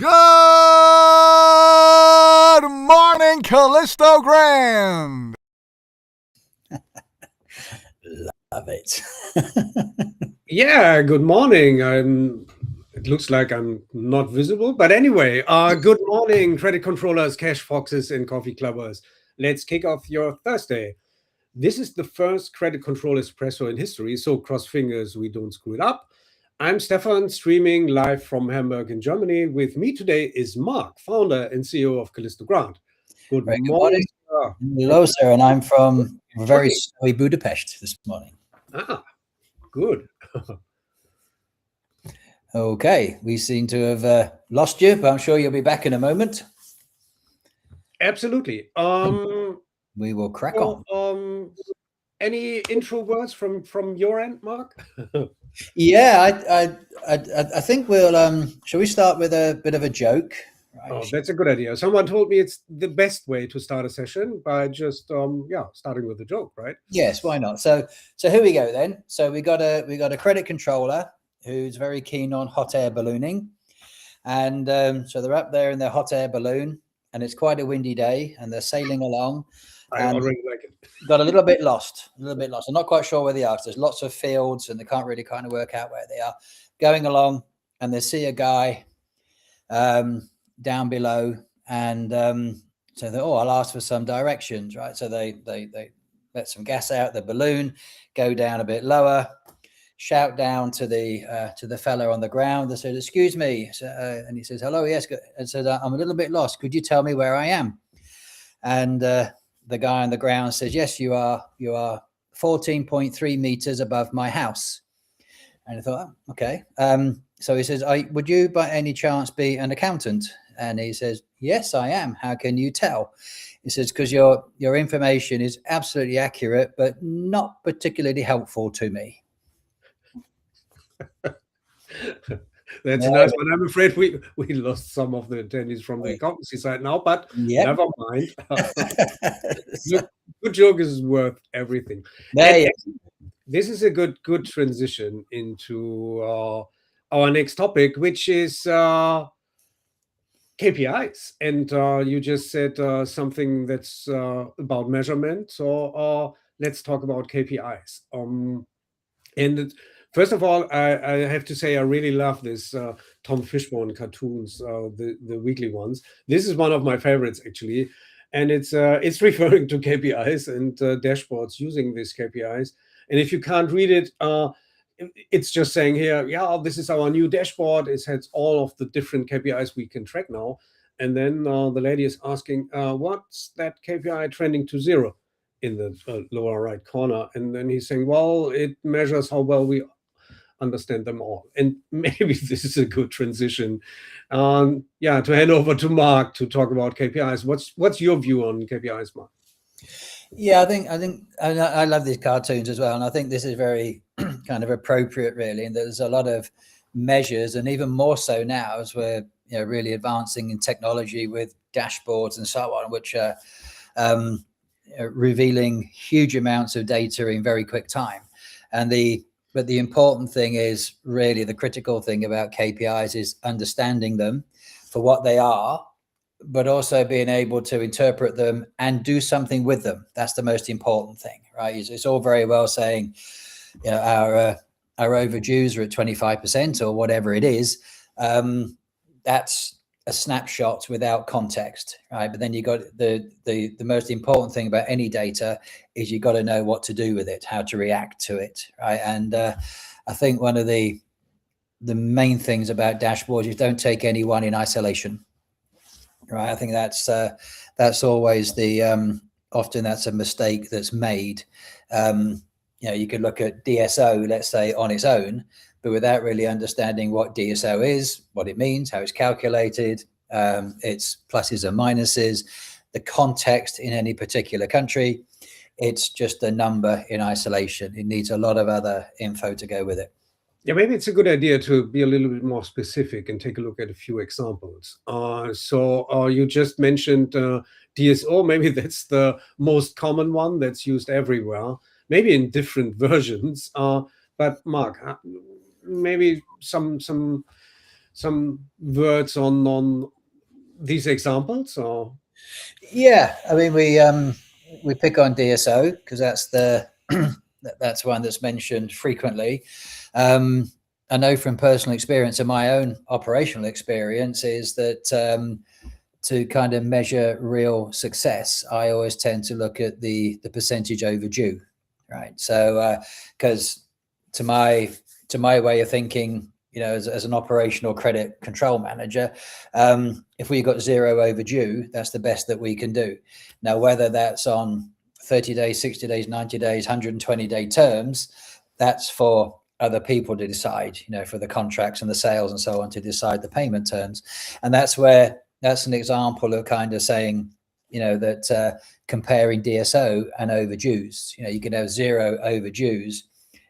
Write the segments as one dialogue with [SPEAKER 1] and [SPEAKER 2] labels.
[SPEAKER 1] Good morning, Callisto Grand.
[SPEAKER 2] Love it.
[SPEAKER 3] Yeah, good morning. It looks like I'm not visible, but anyway, good morning, credit controllers, cash foxes, and coffee clubbers. Let's kick off your Thursday. This is the first credit control espresso in history, so cross fingers we don't screw it up. I'm Stefan, streaming live from Hamburg in Germany. With me today is Mark, founder and CEO of Callisto Grant. Good
[SPEAKER 2] Very good
[SPEAKER 3] morning,
[SPEAKER 2] morning.
[SPEAKER 3] sir.
[SPEAKER 2] Hello, sir, and I'm from very snowy Budapest this morning.
[SPEAKER 3] Ah, good.
[SPEAKER 2] Okay, we seem to have lost you, but I'm sure you'll be back in a moment.
[SPEAKER 3] Absolutely.
[SPEAKER 2] We will crack on.
[SPEAKER 3] Any intro words from your end, Mark?
[SPEAKER 2] Yeah, I think we'll. Shall we start with a bit of a joke?
[SPEAKER 3] Right. Oh, that's a good idea. Someone told me it's the best way to start a session by just starting with a joke, right?
[SPEAKER 2] Yes, why not? So here we go then. So we got a credit controller who's very keen on hot air ballooning, and so they're up there in their hot air balloon, and it's quite a windy day, and they're sailing along.
[SPEAKER 3] I already like it.
[SPEAKER 2] Got a little bit lost. I'm not quite sure where they are. There's lots of fields, and they can't really kind of work out where they are. Going along, and they see a guy down below, and so they, I'll ask for some directions, right? So they let some gas out the balloon, go down a bit lower, shout down to the fella on the ground. They said, "Excuse me," and he says, "Hello, yes," and said, "I'm a little bit lost. Could you tell me where I am?" And the guy on the ground says, "Yes, you are 14.3 meters above my house." And I thought, oh, okay. So he says, "Would you by any chance be an accountant?" And he says, "Yes, I am. How can you tell?" He says, "Because your information is absolutely accurate, but not particularly helpful to me."
[SPEAKER 3] That's a nice one. I'm afraid we lost some of the attendees from the accountancy side now, but never mind. Good joke is worth everything. This is a good transition into our next topic, which is KPIs. And you just said something that's about measurement. So let's talk about KPIs. And first of all, I have to say I really love this Tom Fishbone cartoons, the weekly ones. This is one of my favorites, actually. And it's referring to KPIs and dashboards using these KPIs. And if you can't read it, it's just saying here, yeah, this is our new dashboard. It has all of the different KPIs we can track now. And then the lady is asking, what's that KPI trending to 0 in the lower right corner? And then he's saying, well, it measures how well we understand them all. And maybe this is a good transition. To hand over to Mark to talk about KPIs. What's your view on KPIs, Mark?
[SPEAKER 2] Yeah, I think I love these cartoons as well, and I think this is very kind of appropriate, really. And there's a lot of measures, and even more so now as we're really advancing in technology with dashboards and so on, which are revealing huge amounts of data in very quick time. But the important thing is really the critical thing about KPIs is understanding them for what they are, but also being able to interpret them and do something with them. That's the most important thing, right? It's all very well saying, our overdues are at 25% or whatever it is. That's a snapshot without context, right? But then you got the most important thing about any data is you got to know what to do with it, how to react to it, right? And I think one of the main things about dashboards is don't take any one in isolation. Right, I think that's always the often that's a mistake that's made. You could look at DSO, let's say, on its own, but without really understanding what DSO is, what it means, how it's calculated, its pluses and minuses, the context in any particular country. It's just a number in isolation. It needs a lot of other info to go with it.
[SPEAKER 3] Yeah, maybe it's a good idea to be a little bit more specific and take a look at a few examples. So you just mentioned DSO. Maybe that's the most common one that's used everywhere, maybe in different versions. But Mark, maybe some some words on these examples? Or
[SPEAKER 2] Yeah, I mean, we pick on DSO because that's that's one that's mentioned frequently. I know from personal experience and my own operational experience is that to kind of measure real success, I always tend to look at the percentage overdue, right? So because to my way of thinking, as an operational credit control manager, if we got 0 overdue, that's the best that we can do. Now, whether that's on 30 days, 60 days, 90 days, 120-day terms, that's for other people to decide, for the contracts and the sales and so on, to decide the payment terms. And that's an example of kind of saying, that comparing DSO and overdues, you can have 0 overdues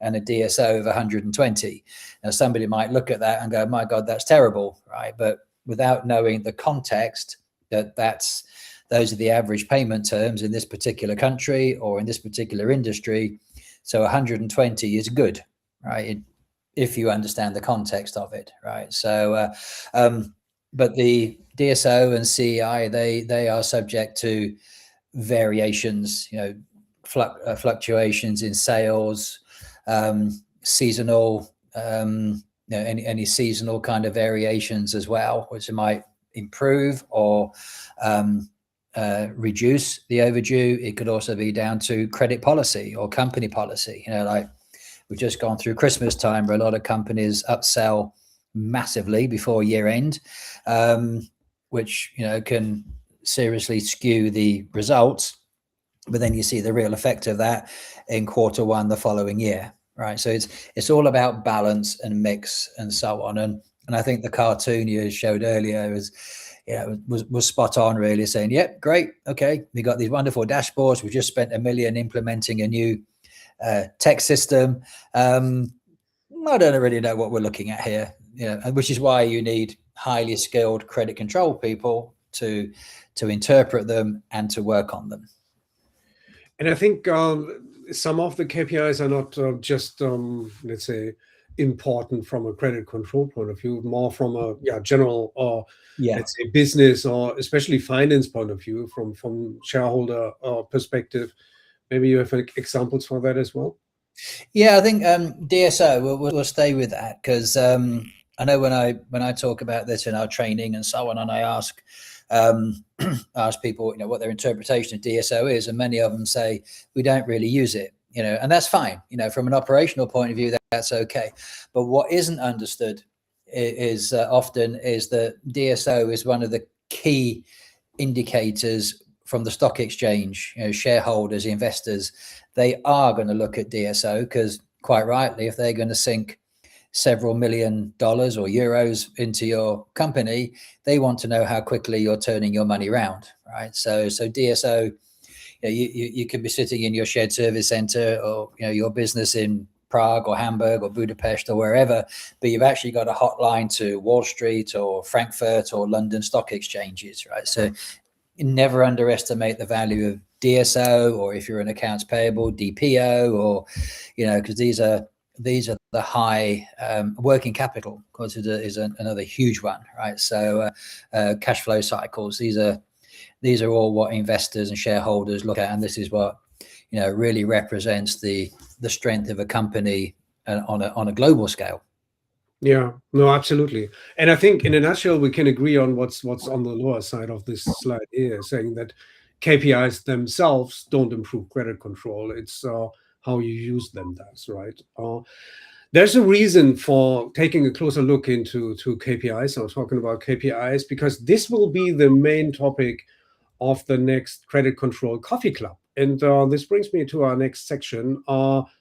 [SPEAKER 2] and a DSO of 120. Now, somebody might look at that and go, my God, that's terrible, right? But without knowing the context those are the average payment terms in this particular country or in this particular industry. So 120 is good, right? If you understand the context of it, right? So, but the DSO and CEI, they are subject to variations, fluctuations in sales, seasonal, any seasonal kind of variations as well, which might improve or reduce the overdue. It could also be down to credit policy or company policy. Like we've just gone through Christmas time where a lot of companies upsell massively before year end, which can seriously skew the results. But then you see the real effect of that in Q1 the following year, right? So it's all about balance and mix and so on. And I think the cartoon you showed earlier was spot on, really, saying, yep, great, okay, we got these wonderful dashboards. We just spent $1 million implementing a new tech system. I don't really know what we're looking at here, which is why you need highly skilled credit control people to interpret them and to work on them.
[SPEAKER 3] And I think some of the KPIs are not just, let's say, important from a credit control point of view, more from a general or let's say business or especially finance point of view, from shareholder perspective. Maybe you have examples for that as well.
[SPEAKER 2] Yeah, I think DSO, we'll stay with that because I know when I talk about this in our training and so on, and I ask people, what their interpretation of DSO is, and many of them say we don't really use it, and that's fine. From an operational point of view, that's okay. But what isn't understood is often that DSO is one of the key indicators from the stock exchange. Shareholders, investors, they are going to look at DSO because, quite rightly, if they're going to sink several $1 million or euros into your company, they want to know how quickly you're turning your money around, right? So DSO, you could be sitting in your shared service center or your business in Prague or Hamburg or Budapest or wherever, but you've actually got a hotline to Wall Street or Frankfurt or London stock exchanges, right? So you never underestimate the value of DSO, or if you're an accounts payable, DPO, or because these are the high working capital, of course, is another huge one, right? So cash flow cycles, these are all what investors and shareholders look at, and this is what really represents the strength of a company on a global scale.
[SPEAKER 3] Yeah, no, absolutely. And I think in a nutshell, we can agree on what's on the lower side of this slide here, saying that KPIs themselves don't improve credit control. It's how you use them does, right? There's a reason for taking a closer look into KPIs. I'm talking about KPIs because this will be the main topic of the next Credit Control Coffee Club. And this brings me to our next section,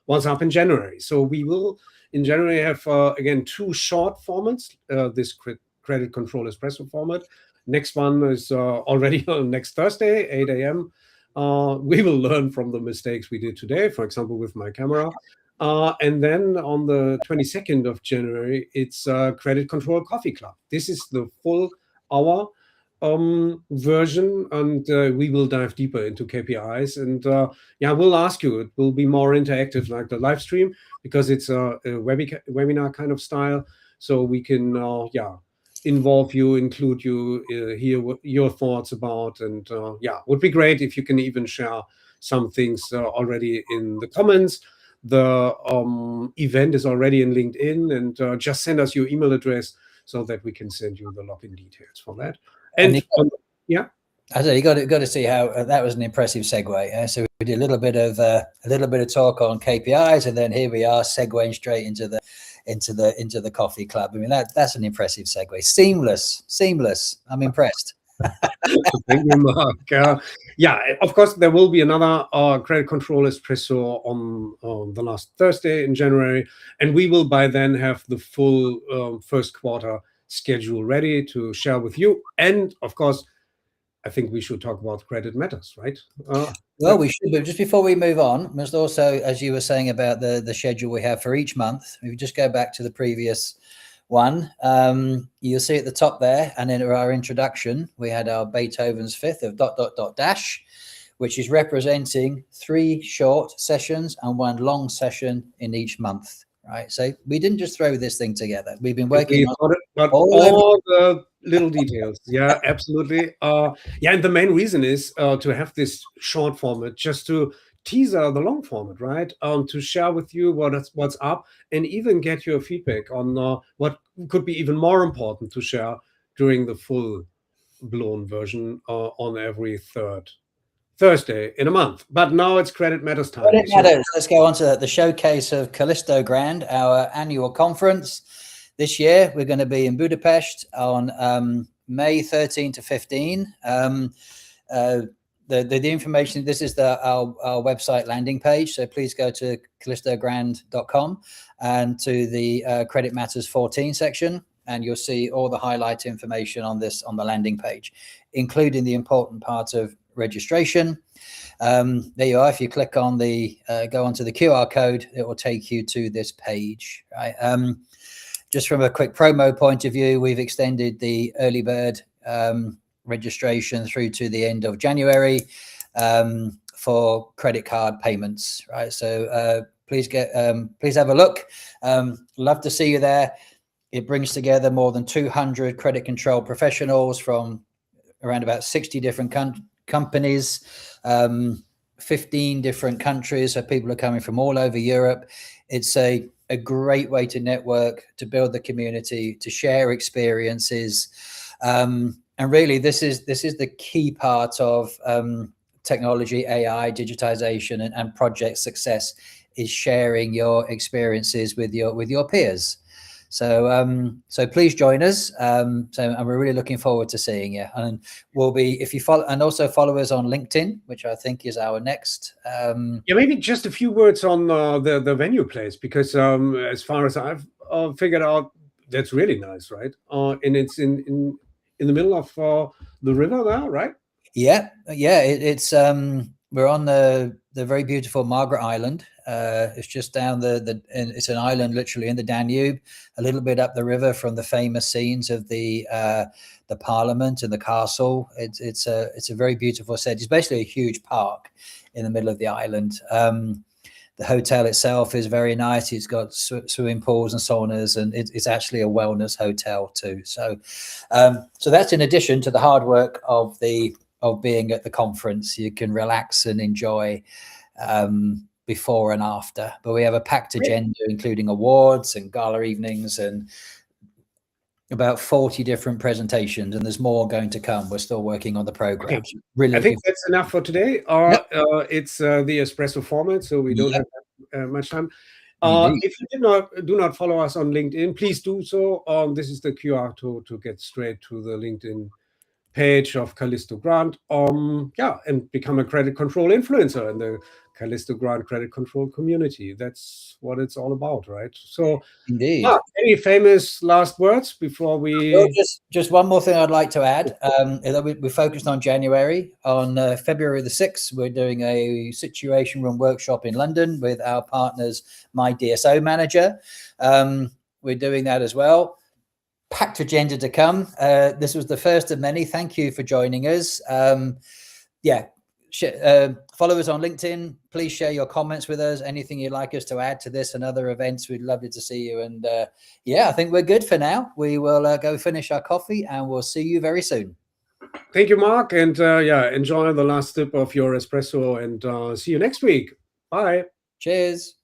[SPEAKER 3] what's up in January. So we will, in January, have, again, 2 short formats, this Credit Control Espresso format. Next one is already on next Thursday, 8 a.m. We will learn from the mistakes we did today, for example, with my camera. And then on the 22nd of January, it's Credit Control Coffee Club. This is the full hour version, and we will dive deeper into KPIs. And we'll ask you. It will be more interactive, like the live stream, because it's a webinar kind of style. so we can involve you, include you, hear what your thoughts about, and would be great if you can even share some things already in the comments. The event is already in LinkedIn, and just send us your email address so that we can send you the login details for that. And
[SPEAKER 2] I said you got to see how that was an impressive segue. So we did a little bit of talk on KPIs, and then here we are segueing straight into the coffee club. I mean, that's an impressive segue. Seamless. I'm impressed.
[SPEAKER 3] Thank you, Mark. Of course, there will be another credit control espresso on the last Thursday in January, and we will by then have the full first quarter schedule ready to share with you. And of course, I think we should talk about credit matters, right?
[SPEAKER 2] Well, we should, but just before we move on, must also, as you were saying about the schedule we have for each month, if we just go back to the previous one, you'll see at the top there, and in our introduction, we had our Beethoven's Fifth of ... which is representing 3 short sessions and 1 long session in each month. Right, so we didn't just throw this thing together. We've been working on
[SPEAKER 3] all the little details. Yeah, absolutely. And the main reason is to have this short format, just to teaser the long format, right? To share with you what's up, and even get your feedback on what could be even more important to share during the full-blown version on every third Thursday in a month. But now it's Credit Matters time.
[SPEAKER 2] Credit Matters. Let's go on to the showcase of Callisto Grand, our annual conference. This year, we're going to be in Budapest on May 13 to 15. The information, this is our website landing page. So please go to callistogrand.com and to the Credit Matters 14 section, and you'll see all the highlight information on the landing page, including the important part of registration. There you are. If you click on go onto the QR code, it will take you to this page, right? Just from a quick promo point of view, we've extended the early bird registration through to the end of January for credit card payments, right? So please have a look. Love to see you there. It brings together more than 200 credit control professionals from around about 60 different companies, 15 different countries. So people are coming from all over Europe. It's a great way to network, to build the community, to share experiences. And really, this is the key part of technology, AI, digitization, and project success, is sharing your experiences with your peers. So please join us. And we're really looking forward to seeing you. And we'll be, if you follow, and also follow us on LinkedIn, which I think is our next.
[SPEAKER 3] Maybe just a few words on the venue place, because as far as I've figured out, that's really nice, right? And it's in the middle of the river there, right?
[SPEAKER 2] Yeah. It's we're on the very beautiful Margaret Island. It's just down it's an island literally in the Danube, a little bit up the river from the famous scenes of the Parliament and the castle. It's a very beautiful set. It's basically a huge park in the middle of the island. The hotel itself is very nice. It's got swimming pools and saunas, and it's actually a wellness hotel too. So that's in addition to the hard work of being at the conference. You can relax and enjoy before and after. But we have a packed agenda, including awards and gala evenings and about 40 different presentations, and there's more going to come. We're still working on the program.
[SPEAKER 3] Okay. Really, I think that's enough for today. It's the espresso format, so we don't have much time. If you do not follow us on LinkedIn, please do so. This is the QR to get straight to the LinkedIn page of Callisto Grant. And become a credit control influencer in the Callisto Grant credit control community. That's what it's all about, right? So,
[SPEAKER 2] indeed.
[SPEAKER 3] Any famous last words before we?
[SPEAKER 2] Well, just one more thing I'd like to add. We focused on January. On February the 6th, we're doing a situation room workshop in London with our partners, My DSO Manager. We're doing that as well. Packed agenda to come. This was the first of many. Thank you for joining us. follow us on LinkedIn. Please share your comments with us. Anything you'd like us to add to this and other events, we'd love to see you. And yeah, I think we're good for now. We will go finish our coffee, and we'll see you very soon.
[SPEAKER 3] Thank you, Mark. And yeah, enjoy the last sip of your espresso, and see you next week. Bye.
[SPEAKER 2] Cheers.